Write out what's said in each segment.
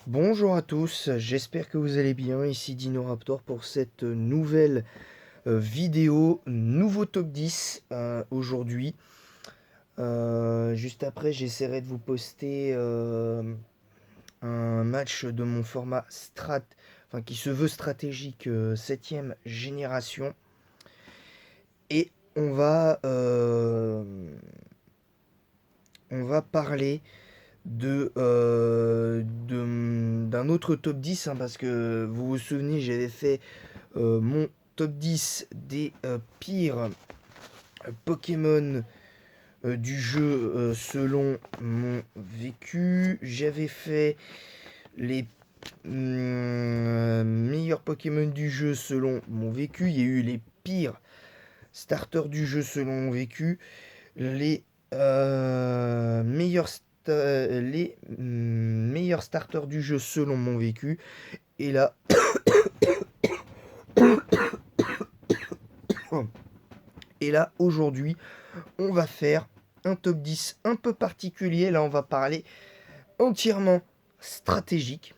Bonjour à tous, j'espère que vous allez bien. Ici Dinoraptor pour cette nouvelle vidéo, nouveau top 10 aujourd'hui. Juste après, j'essaierai de vous poster un match de mon format qui se veut stratégique 7ème génération. Et on va parler d'un autre top 10 parce que vous vous souvenez, j'avais fait mon top 10 des pires Pokémon du jeu selon mon vécu. J'avais fait les meilleurs Pokémon du jeu selon mon vécu. Il y a eu les pires starters du jeu selon mon vécu. Les meilleurs starters du jeu selon mon vécu. Et là, et là aujourd'hui, on va faire un top 10 un peu particulier. Là, on va parler entièrement stratégique.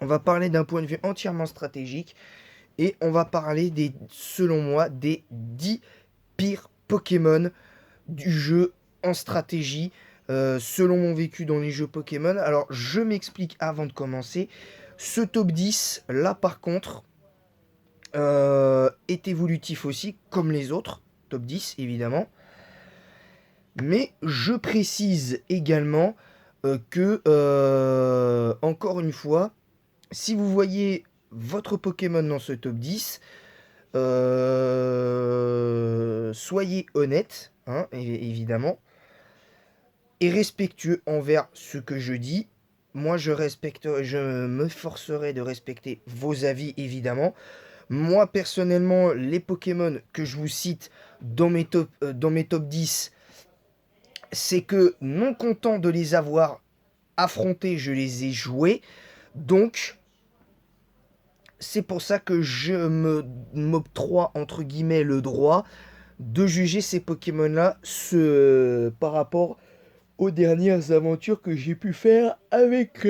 On va parler d'un point de vue entièrement stratégique. Et on va parler selon moi, des 10 pires Pokémon du jeu en stratégie, selon mon vécu dans les jeux Pokémon. Alors, je m'explique avant de commencer. Ce top 10, là par contre, est évolutif aussi, comme les autres. Top 10, évidemment. Mais je précise également que, encore une fois, si vous voyez votre Pokémon dans ce top 10, soyez honnête, hein, évidemment, et respectueux envers ce que je dis. Moi, je me forcerai de respecter vos avis, évidemment. Moi, personnellement, les Pokémon que je vous cite dans mes top 10, c'est que non content de les avoir affrontés, je les ai joués. Donc, c'est pour ça que m'octroie entre guillemets le droit de juger ces Pokémon-là par rapport aux dernières aventures que j'ai pu faire avec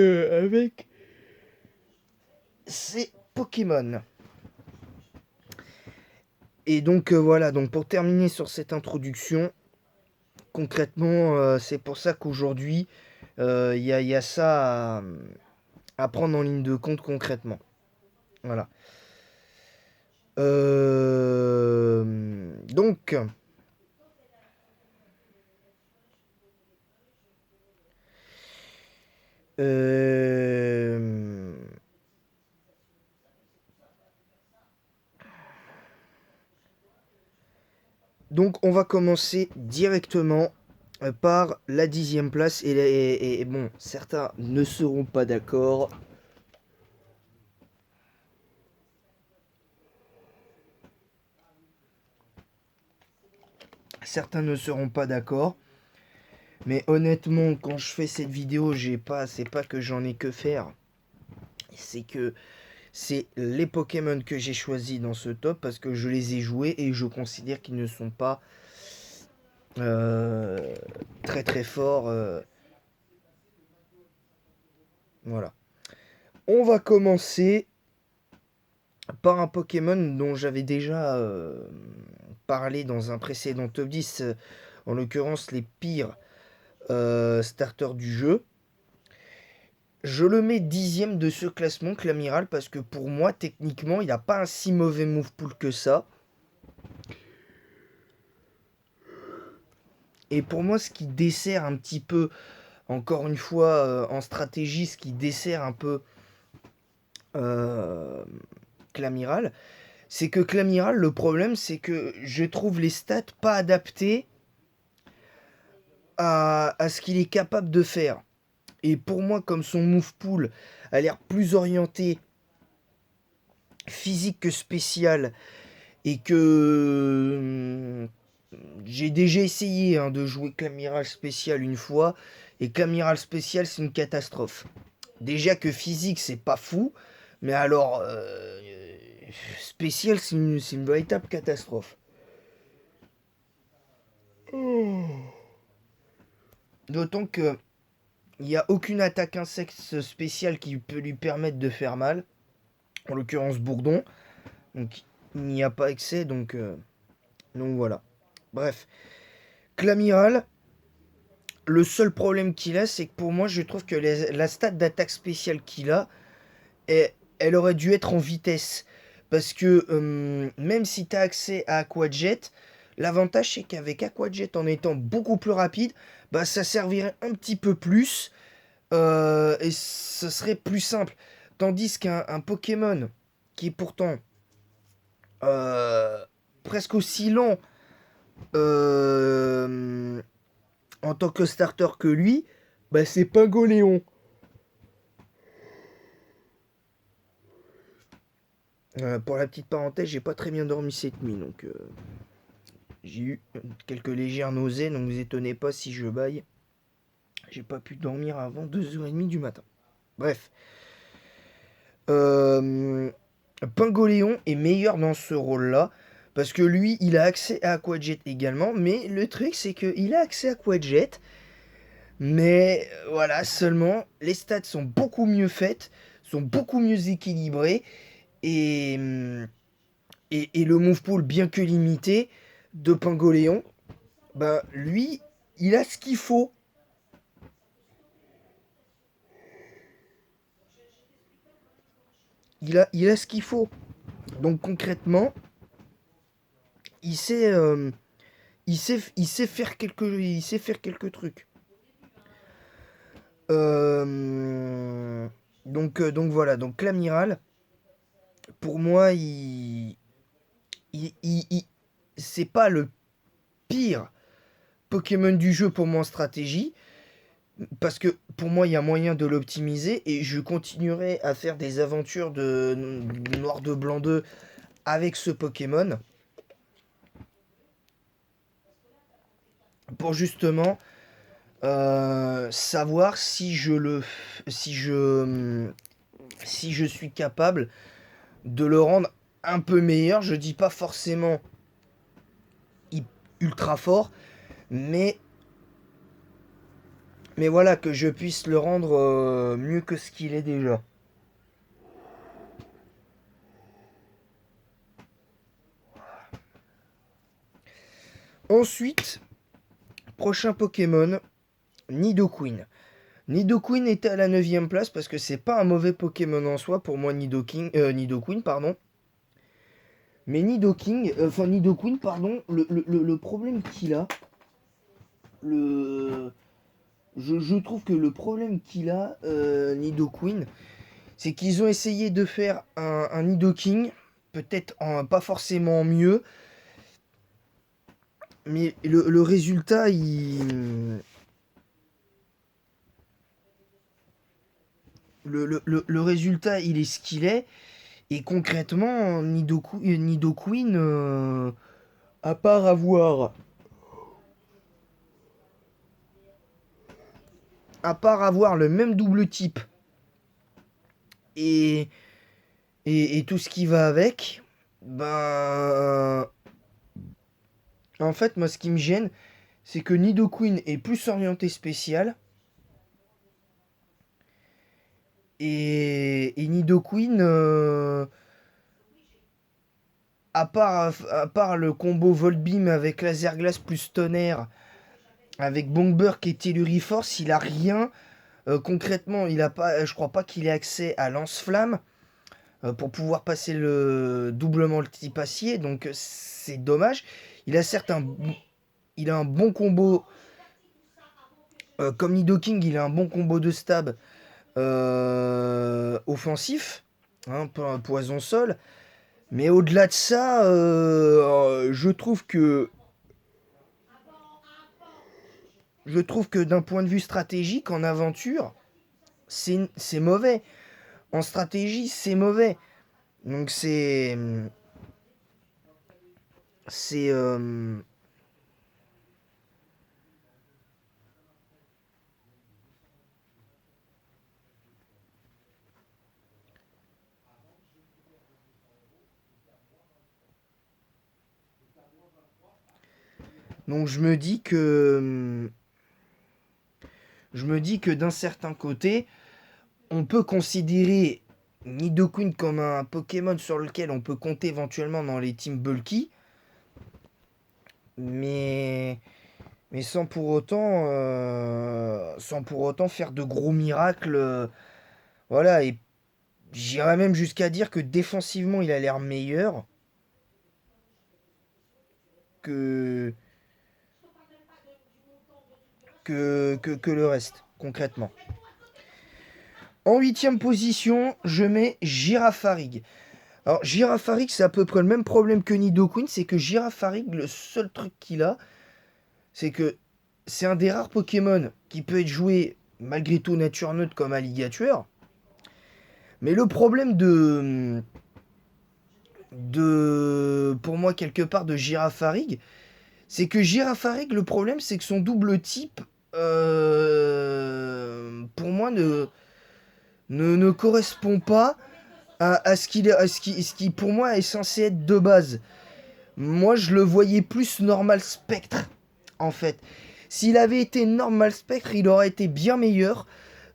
ces Pokémon. Et donc voilà, donc pour terminer sur cette introduction, concrètement, c'est pour ça qu'aujourd'hui, y a ça à prendre en ligne de compte concrètement. Voilà. Donc, euh, donc on va commencer directement par la 10e place. Et bon, certains ne seront pas d'accord. Certains ne seront pas d'accord. Mais honnêtement, quand je fais cette vidéo, c'est pas que j'en ai que faire. C'est que c'est les Pokémon que j'ai choisis dans ce top parce que je les ai joués et je considère qu'ils ne sont pas euh, très très forts. Voilà. On va commencer par un Pokémon dont j'avais déjà parlé dans un précédent top 10, en l'occurrence les pires starters du jeu. Je le mets 10e de ce classement, Clamiral, parce que pour moi, techniquement, il n'a pas un si mauvais move pool que ça. Et pour moi, ce qui dessert un petit peu, encore une fois, en stratégie, ce qui dessert un peu euh, Clamiral, c'est que Clamiral, le problème, c'est que je trouve les stats pas adaptées à ce qu'il est capable de faire. Et pour moi, comme son move pool a l'air plus orienté physique que spécial, et que j'ai déjà essayé de jouer Clamiral spécial une fois, et Clamiral spécial, c'est une catastrophe. Déjà que physique, c'est pas fou, mais alors spécial, c'est une véritable catastrophe. D'autant que Il n'y a aucune attaque insecte spéciale qui peut lui permettre de faire mal. En l'occurrence Bourdon. Donc il n'y a pas accès, donc voilà. Bref. Clamiral, le seul problème qu'il a, c'est que pour moi, je trouve que la stat d'attaque spéciale qu'il a, elle aurait dû être en vitesse. Parce que même si tu as accès à Aquajet, l'avantage c'est qu'avec Aquajet, en étant beaucoup plus rapide, bah, ça servirait un petit peu plus et ce serait plus simple. Tandis qu'un Pokémon qui est pourtant euh, presque aussi lent euh, en tant que starter que lui, bah, c'est Pingoléon. Pour la petite parenthèse, j'ai pas très bien dormi cette nuit, donc j'ai eu quelques légères nausées, donc vous étonnez pas si je baille. J'ai pas pu dormir avant 2h30 du matin. Bref. Euh, Pingoléon est meilleur dans ce rôle-là. Parce que lui, il a accès à Aquajet également. Mais le truc, c'est qu'il a accès à Aquajet. Mais voilà, seulement, les stats sont beaucoup mieux faites. Sont beaucoup mieux équilibrées. Et, et le move pool, bien que limité, de Pingoléon, bah, lui, il a ce qu'il faut. Il a ce qu'il faut. Donc concrètement, il sait, il sait faire quelques trucs. Donc voilà, donc l'amiral, pour moi, c'est pas le pire Pokémon du jeu pour moi en stratégie, parce que pour moi, il y a moyen de l'optimiser et je continuerai à faire des aventures de Noir de Blanc 2 avec ce Pokémon pour justement savoir si je suis capable de le rendre un peu meilleur. Je dis pas forcément ultra fort, mais voilà, que je puisse le rendre mieux que ce qu'il est déjà. Ensuite, prochain Pokémon, Nidoqueen. Nidoqueen était à la 9ème place parce que c'est pas un mauvais Pokémon en soi pour moi, Nidoqueen, pardon. Mais Nidoqueen, pardon, le problème qu'il a, le, je trouve que le problème qu'il a, Nidoqueen, c'est qu'ils ont essayé de faire un Nidoking, peut-être pas forcément mieux, mais le résultat, le résultat, il est ce qu'il est. Et concrètement, Nidoqueen, à part avoir, le même double type et, et tout ce qui va avec, ben, en fait, moi, ce qui me gêne, c'est que Nidoqueen est plus orienté spécial et Nidoqueen, à part le combo Volbeam avec Laser Glace plus Tonnerre, avec Bonkburk et Telluriforce, il a rien. Concrètement, il a pas, je crois pas qu'il ait accès à Lance-Flamme pour pouvoir passer le doublement le type acier, donc c'est dommage. Il a certes il a un bon combo, comme Nidoking, il a un bon combo de stab offensif, hein, poison sol. Mais au-delà de ça, je trouve que d'un point de vue stratégique, en aventure, c'est mauvais. En stratégie, c'est mauvais. Donc c'est donc je me dis que je me dis que d'un certain côté, on peut considérer Nidoqueen comme un Pokémon sur lequel on peut compter éventuellement dans les teams bulky, mais, mais sans pour autant faire de gros miracles. Voilà, et j'irais même jusqu'à dire que défensivement, il a l'air meilleur que, que le reste, concrètement. En 8ème position, je mets Girafarig. Alors, Girafarig, c'est à peu près le même problème que Nidoqueen, c'est que Girafarig, le seul truc qu'il a, c'est que c'est un des rares Pokémon qui peut être joué malgré tout nature neutre comme Alligator. Mais le problème pour moi, quelque part, de Girafarig, c'est que Girafarig, le problème, c'est que son double type, pour moi, ne correspond pas à ce ce qui, pour moi, est censé être de base. Moi, je le voyais plus normal spectre, en fait. S'il avait été normal spectre, il aurait été bien meilleur.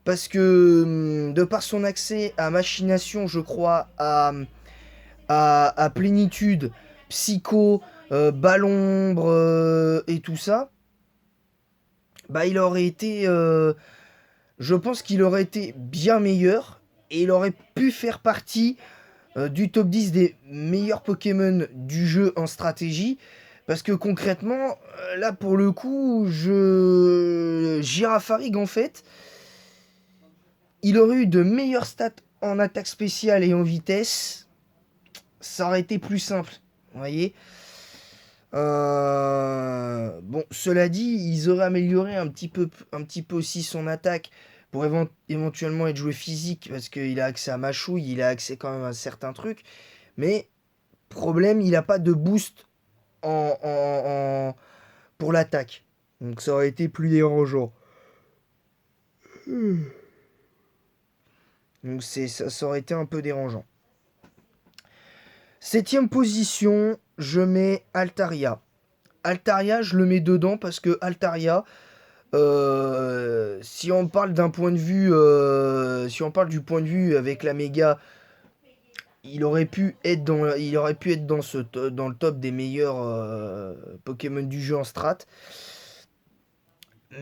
Parce que, de par son accès à machination, je crois, à plénitude, psycho, ballombre et tout ça, bah il aurait été. Je pense qu'il aurait été bien meilleur. Et il aurait pu faire partie du top 10 des meilleurs Pokémon du jeu en stratégie. Parce que concrètement, là pour le coup, Girafarig en fait, il aurait eu de meilleures stats en attaque spéciale et en vitesse. Ça aurait été plus simple. Vous voyez. Bon, cela dit, ils auraient amélioré un petit peu aussi son attaque pour éventuellement être joué physique parce qu'il a accès à Machouille, il a accès quand même à certains trucs. Mais problème, il n'a pas de boost pour l'attaque. Donc ça aurait été plus dérangeant. Donc ça aurait été un peu dérangeant. 7ème position, je mets Altaria. Altaria, je le mets dedans parce que Altaria, si on parle d'un point de vue, si on parle du point de vue avec la méga, il aurait pu être dans dans le top des meilleurs Pokémon du jeu en strat.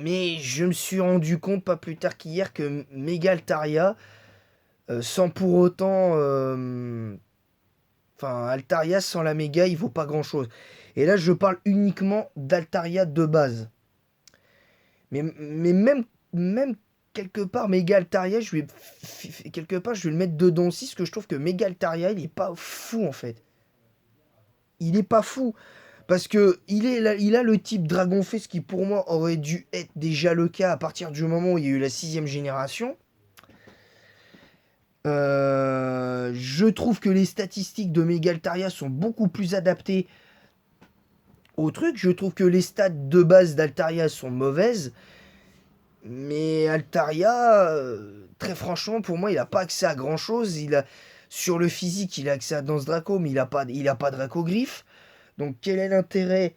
Mais je me suis rendu compte pas plus tard qu'hier que Mega Altaria, sans pour autant, enfin Altaria sans la méga, il vaut pas grand chose. Et là, je parle uniquement d'Altaria de base. Mais même quelque part, Mega Altaria, je vais le mettre dedans aussi, parce que je trouve que Mega Altaria, il est pas fou en fait. Il est pas fou. Parce que il a le type Dragonfest qui pour moi aurait dû être déjà le cas à partir du moment où il y a eu la 6ème génération. Je trouve que les statistiques de Mega Altaria sont beaucoup plus adaptées au truc. Je trouve que les stats de base d'Altaria sont mauvaises. Mais Altaria, très franchement, pour moi, il n'a pas accès à grand chose. Sur le physique, il a accès à Danse Draco, mais il a pas Draco Griffe. Donc, quel est l'intérêt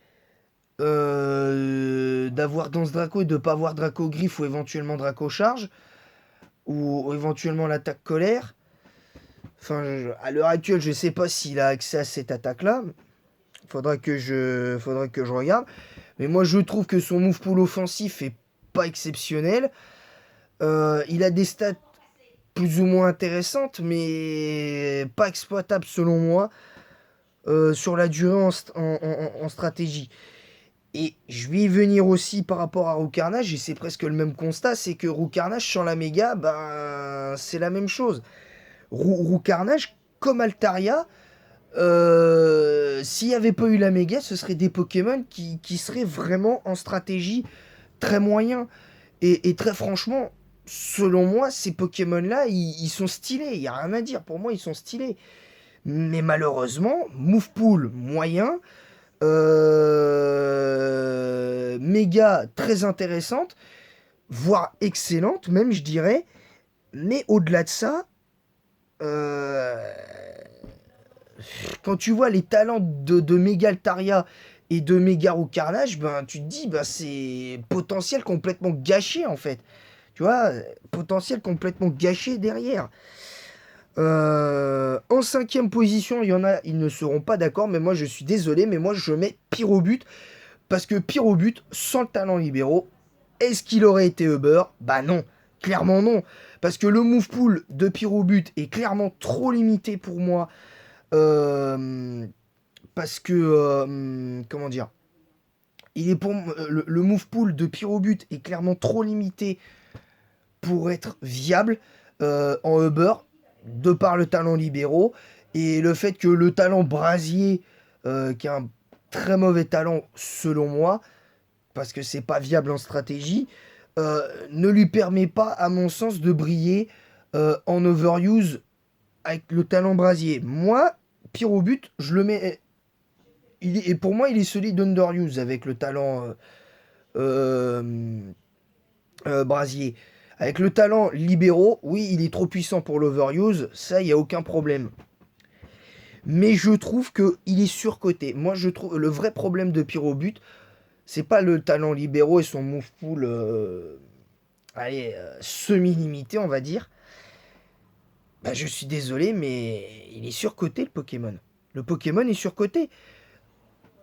d'avoir Danse Draco et de ne pas avoir Draco Griffe ou éventuellement Draco Charge ou éventuellement l'attaque colère? Enfin, à l'heure actuelle, je ne sais pas s'il a accès à cette attaque-là. Faudra que je regarde. Mais moi, je trouve que son move pool offensif est pas exceptionnel. Il a des stats plus ou moins intéressantes, mais pas exploitables selon moi sur la durée en stratégie. Et je vais y venir aussi par rapport à Roucarnage, et c'est presque le même constat, c'est que Roucarnage sans la méga, ben, c'est la même chose. Roucarnage, comme Altaria, s'il n'y avait pas eu la méga, ce seraient des Pokémon qui seraient vraiment en stratégie très moyen. Et très franchement, selon moi, ces Pokémon-là, ils sont stylés. Il n'y a rien à dire. Pour moi, ils sont stylés. Mais malheureusement, Move Pool moyen, méga très intéressante, voire excellente, même je dirais. Mais au-delà de ça, quand tu vois les talents de Mega Altaria et de Mega Roucarnage, ben, tu te dis, ben, c'est potentiel complètement gâché en fait. Tu vois, potentiel complètement gâché derrière. En cinquième position, il y en a, ils ne seront pas d'accord, mais moi je suis désolé, mais moi je mets Pyrobut, parce que Pyrobut, sans le talent libéraux, est-ce qu'il aurait été Uber? Bah non, clairement non. Parce que le move pool de Pyrobut est clairement trop limité pour moi. Parce que, comment dire, il est pour le move pool de Pyrobut est clairement trop limité pour être viable en Uber, de par le talent libéraux et le fait que le talent brasier, qui a un très mauvais talent selon moi, parce que c'est pas viable en stratégie, ne lui permet pas, à mon sens, de briller en overuse avec le talent brasier. Moi, Pyrobut, je le mets. Et pour moi, il est celui d'underuse avec le talent euh, brasier. Avec le talent libéraux, oui, il est trop puissant pour l'overuse, ça, il n'y a aucun problème. Mais je trouve qu'il est surcoté. Moi, je trouve le vrai problème de Pyrobut, c'est pas le talent libéraux et son move pool semi-limité, on va dire. Bah, je suis désolé, mais il est surcoté le Pokémon. Le Pokémon est surcoté.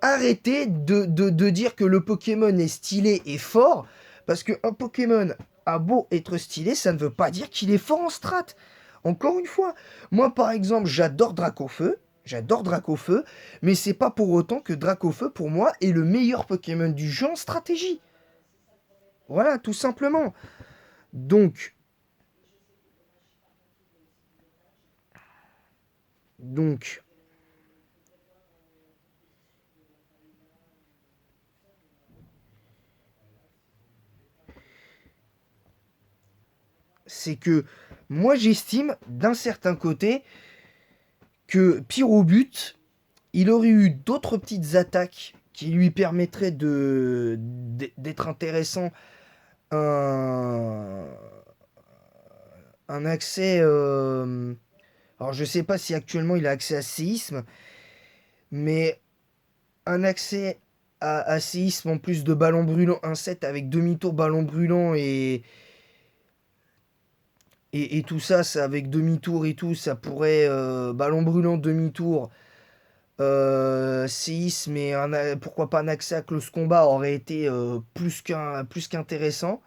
Arrêtez de dire que le Pokémon est stylé et fort, parce qu'un Pokémon a beau être stylé, ça ne veut pas dire qu'il est fort en strat. Encore une fois, moi par exemple, j'adore Dracofeu, mais c'est pas pour autant que Dracofeu pour moi est le meilleur Pokémon du jeu en stratégie. Voilà, tout simplement. Donc, donc, c'est que moi j'estime d'un certain côté que Pyrobut, il aurait eu d'autres petites attaques qui lui permettraient d'être intéressant. Un, un accès. Alors, je sais pas si actuellement il a accès à séisme, mais un accès à séisme en plus de ballon brûlant, un set avec demi-tour ballon brûlant et tout ça, ça avec demi-tour et tout, ça pourrait. Ballon brûlant, demi-tour. Séisme et pourquoi pas un accès à close combat aurait été plus qu'intéressant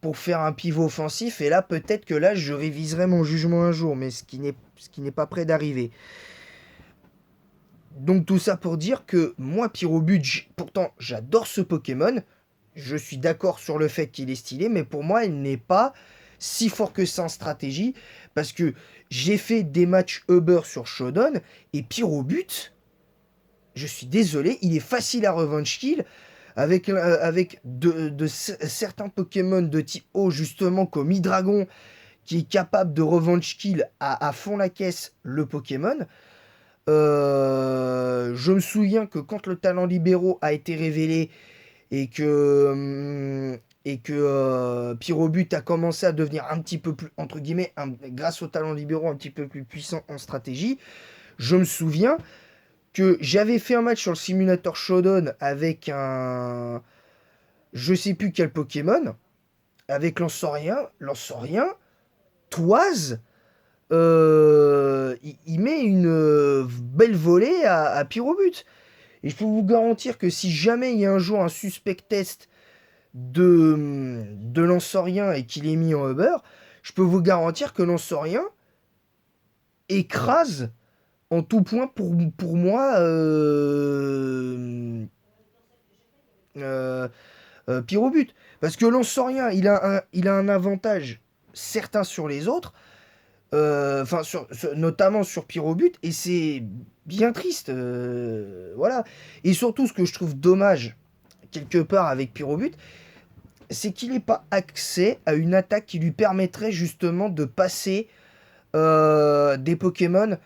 pour faire un pivot offensif. Et là, peut-être que là, je réviserai mon jugement un jour, mais ce qui n'est pas près d'arriver. Donc tout ça pour dire que moi, Pyrobut, pourtant j'adore ce Pokémon. Je suis d'accord sur le fait qu'il est stylé, mais pour moi, il n'est pas si fort que ça en stratégie. Parce que j'ai fait des matchs Uber sur Shodan, et Pyrobut, je suis désolé, il est facile à revenge kill. Avec certains Pokémon de type eau, justement, comme Hydreigon, qui est capable de revenge kill à fond la caisse le Pokémon. Je me souviens que quand le talent libéraux a été révélé et que Pyrobut a commencé à devenir un petit peu plus, entre guillemets, grâce au talent libéraux, un petit peu plus puissant en stratégie, je me souviens que j'avais fait un match sur le simulateur Shodown avec un... Je sais plus quel Pokémon, avec Lanceurien, Toise, il met une belle volée à Pyrobut. Et je peux vous garantir que si jamais il y a un jour un suspect test de Lanceurien et qu'il est mis en Uber, je peux vous garantir que Lanceurien écrase en tout point pour moi euh, Pyrobut. Parce que Lanceurien, il a un avantage certain sur les autres, enfin notamment sur Pyrobut, et c'est bien triste, voilà. Et surtout, ce que je trouve dommage quelque part avec Pyrobut, c'est qu'il n'ait pas accès à une attaque qui lui permettrait justement de passer des Pokémon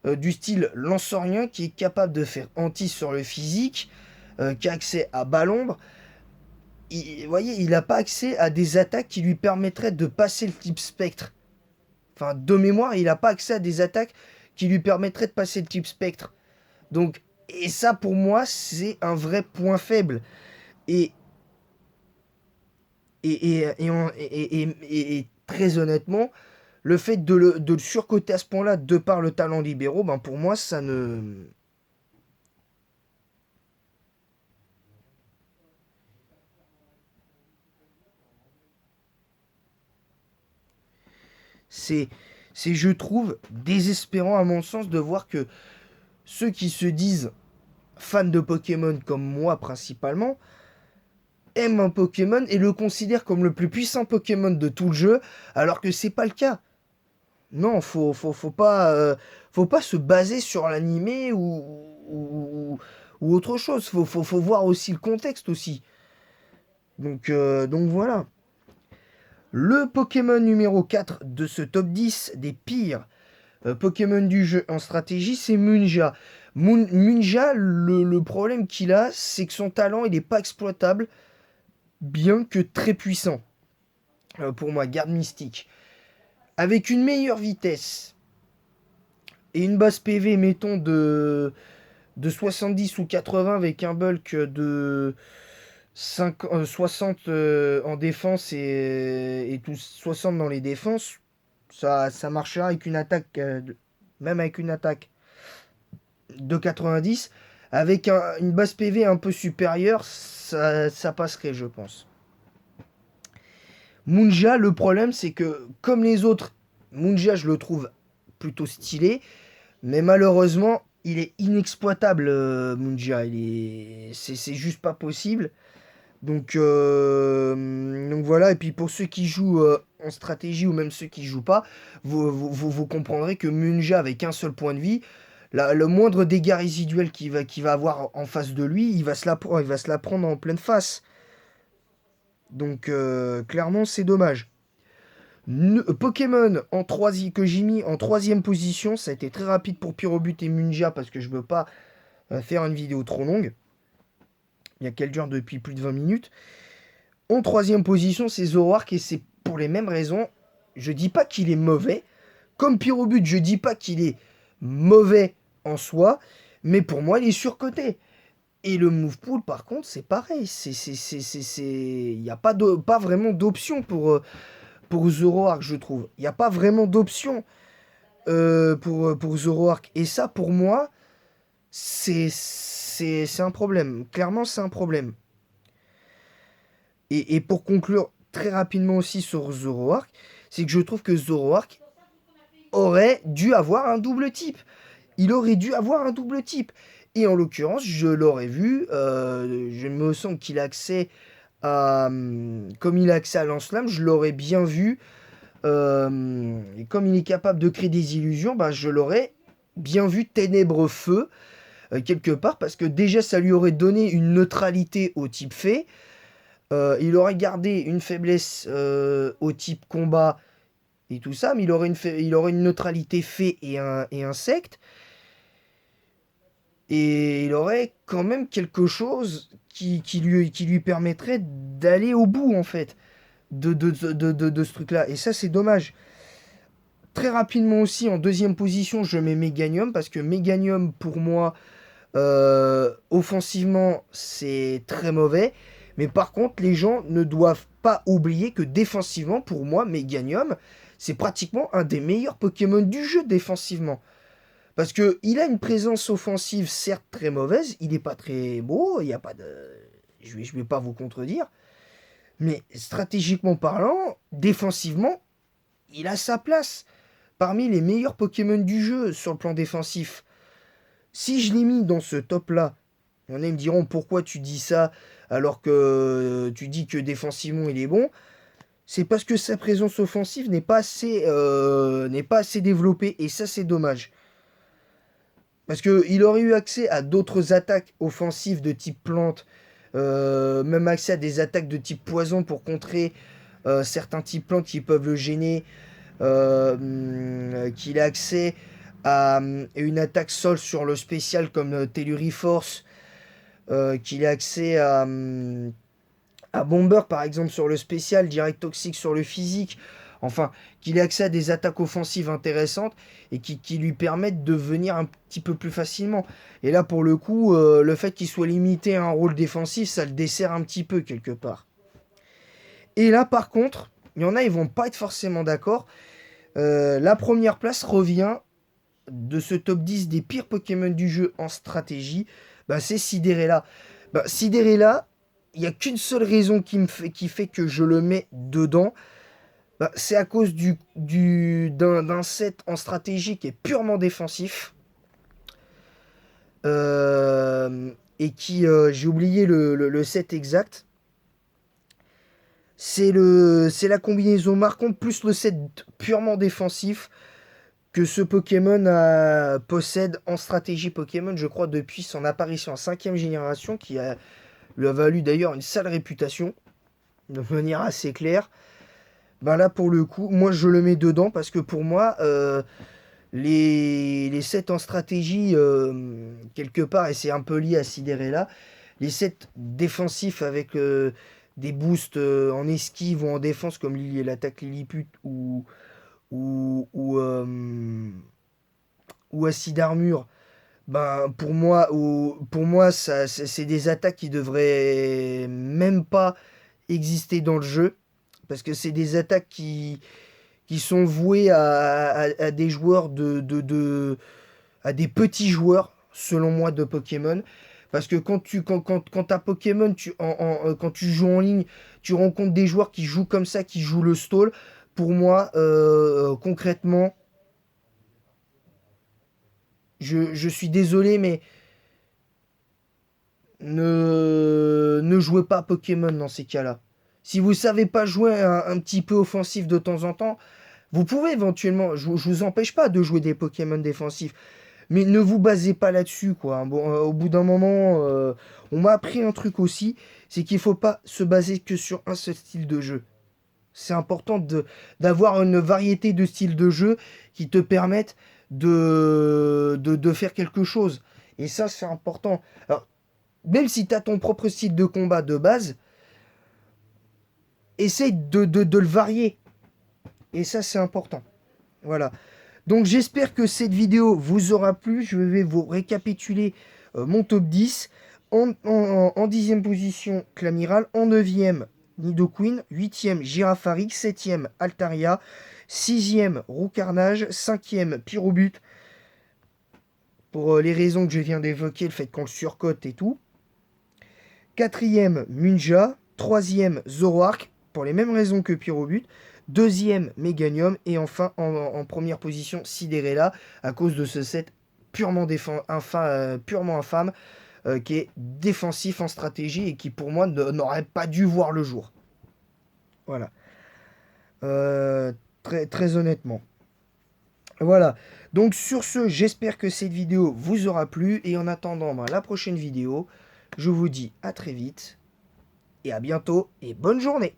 du style Lanceurien, qui est capable de faire anti sur le physique, qui a accès à Ballombre. Vous voyez, il n'a pas accès à des attaques qui lui permettraient de passer le type spectre. Enfin, de mémoire, il n'a pas accès à des attaques qui lui permettraient de passer le type spectre. Donc, et ça pour moi, c'est un vrai point faible. Et Et très honnêtement, le fait de le surcoter à ce point-là, de par le talent libéraux, ben pour moi, ça ne. C'est, je trouve, désespérant à mon sens de voir que ceux qui se disent fans de Pokémon comme moi principalement, aiment un Pokémon et le considèrent comme le plus puissant Pokémon de tout le jeu, alors que c'est pas le cas. Non, faut pas se baser sur l'animé ou autre chose. Faut voir aussi le contexte aussi. Donc voilà. Le Pokémon numéro 4 de ce top 10 des pires Pokémon du jeu en stratégie, c'est Munja. Munja, le problème qu'il a, c'est que son talent, il n'est pas exploitable, bien que très puissant. Pour moi, garde mystique. Avec une meilleure vitesse et une base PV, mettons, de 70 ou 80 avec un bulk de 60 en défense et 60 dans les défenses, ça marchera avec une attaque, même avec une attaque de 90. Avec une base PV un peu supérieure, ça passerait, je pense. Munja, le problème, c'est que, comme les autres, Munja, je le trouve plutôt stylé, mais malheureusement, il est inexploitable, Munja. C'est juste pas possible. Donc voilà, et puis pour ceux qui jouent en stratégie ou même ceux qui jouent pas, vous comprendrez que Munja avec un seul point de vie, le moindre dégât résiduel qu'il va avoir en face de lui, il va se la prendre en pleine face. Donc clairement c'est dommage. Pokémon que j'ai mis en troisième position, ça a été très rapide pour Pyrobut et Munja parce que je veux pas faire une vidéo trop longue. Il y a qu'elle dure depuis plus de 20 minutes. En troisième position, c'est Zoroark et c'est pour les mêmes raisons. Je dis pas qu'il est mauvais. Comme Pyrobut, je dis pas qu'il est mauvais en soi, mais pour moi, il est surcoté. Et le move pool, par contre, c'est pareil. Il n'y a pas vraiment d'option pour Zoroark, je trouve. Il n'y a pas vraiment d'option pour Zoroark. Et ça, pour moi, c'est un problème. Clairement, c'est un problème. Et pour conclure très rapidement aussi sur Zoroark, c'est que je trouve que Zoroark aurait dû avoir un double type. Il aurait dû avoir un double type. Et en l'occurrence, je l'aurais vu, je me sens qu'il a accès à... Comme il a accès à Lance-Flamme, je l'aurais bien vu. Et comme il est capable de créer des illusions, bah, je l'aurais bien vu Ténébreux Feu, quelque part, parce que déjà, ça lui aurait donné une neutralité au type fée. Il aurait gardé une faiblesse au type combat et tout ça, mais il aurait une neutralité fée et insecte. Et il aurait quand même quelque chose qui lui permettrait d'aller au bout, en fait, de ce truc-là. Et ça, c'est dommage. Très rapidement aussi, en deuxième position, je mets Meganium, parce que Meganium, pour moi, offensivement, c'est très mauvais. Mais par contre, les gens ne doivent pas oublier que défensivement, pour moi, Meganium, c'est pratiquement un des meilleurs Pokémon du jeu défensivement. Parce que il a une présence offensive certes très mauvaise, il n'est pas très beau, il y a pas de... Je vais pas vous contredire. Mais stratégiquement parlant, défensivement, il a sa place. Parmi les meilleurs Pokémon du jeu sur le plan défensif. Si je l'ai mis dans ce top-là, il y en a qui me diront pourquoi tu dis ça alors que tu dis que défensivement il est bon. C'est parce que sa présence offensive n'est pas assez développée et ça c'est dommage. Parce qu'il aurait eu accès à d'autres attaques offensives de type plante, même accès à des attaques de type poison pour contrer certains types plantes qui peuvent le gêner, qu'il a accès à une attaque sol sur le spécial comme Telluriforce, qu'il a accès à Bomber par exemple sur le spécial, Direct Toxique sur le physique, enfin qu'il ait accès à des attaques offensives intéressantes et qui lui permettent de venir un petit peu plus facilement. Et là pour le coup, le fait qu'il soit limité à un rôle défensif, ça le dessert un petit peu quelque part. Et là, par contre, il y en a, ils vont pas être forcément d'accord. La première place revient de ce top 10 des pires Pokémon du jeu en stratégie. Bah, c'est Sidérella. Bah, Sidérella, il n'y a qu'une seule raison qui fait que je le mets dedans. Bah, c'est à cause d'un set en stratégie qui est purement défensif. Et qui, j'ai oublié le set exact. C'est la combinaison marquante plus le set purement défensif que ce Pokémon possède en stratégie Pokémon, je crois, depuis son apparition en 5ème génération, lui a valu d'ailleurs une sale réputation, de manière assez claire. Ben là, pour le coup, moi je le mets dedans parce que pour moi, les sets en stratégie, quelque part, et c'est un peu lié à Sidérella, les sets défensifs avec des boosts en esquive ou en défense comme l'attaque Lilliput ou acide armure, ben pour moi c'est des attaques qui devraient même pas exister dans le jeu parce que c'est des attaques qui sont vouées à des joueurs à des petits joueurs selon moi de Pokémon. Parce que quand t'as Pokémon, quand tu joues en ligne, tu rencontres des joueurs qui jouent comme ça, qui jouent le stall. Pour moi, concrètement, je suis désolé, mais ne jouez pas à Pokémon dans ces cas-là. Si vous savez pas jouer un petit peu offensif de temps en temps, vous pouvez éventuellement, je vous empêche pas de jouer des Pokémon défensifs, mais ne vous basez pas là-dessus, quoi. Bon, au bout d'un moment, on m'a appris un truc aussi, c'est qu'il faut pas se baser que sur un seul style de jeu. C'est important d'avoir une variété de styles de jeu qui te permettent de faire quelque chose. Et ça, c'est important. Alors, même si tu as ton propre style de combat de base, essaye de le varier. Et ça, c'est important. Voilà. Donc, j'espère que cette vidéo vous aura plu. Je vais vous récapituler mon top 10. En 10e position, Clamiral. En 9e, Nidoqueen. 8e, Girafarix. 7e, Altaria. 6e, Roucarnage. 5e, Pyrobut. Pour les raisons que je viens d'évoquer, le fait qu'on le surcote et tout. 4e, Munja. 3e, Zoroark. Pour les mêmes raisons que Pyrobut. 2e, Meganium. Et enfin, en première position, Sidérella. À cause de ce set purement infâme. Qui est défensif en stratégie et qui pour moi n'aurait pas dû voir le jour. Voilà. Très, très honnêtement. Voilà. Donc sur ce, j'espère que cette vidéo vous aura plu. Et en attendant la prochaine vidéo, je vous dis à très vite. Et à bientôt. Et bonne journée.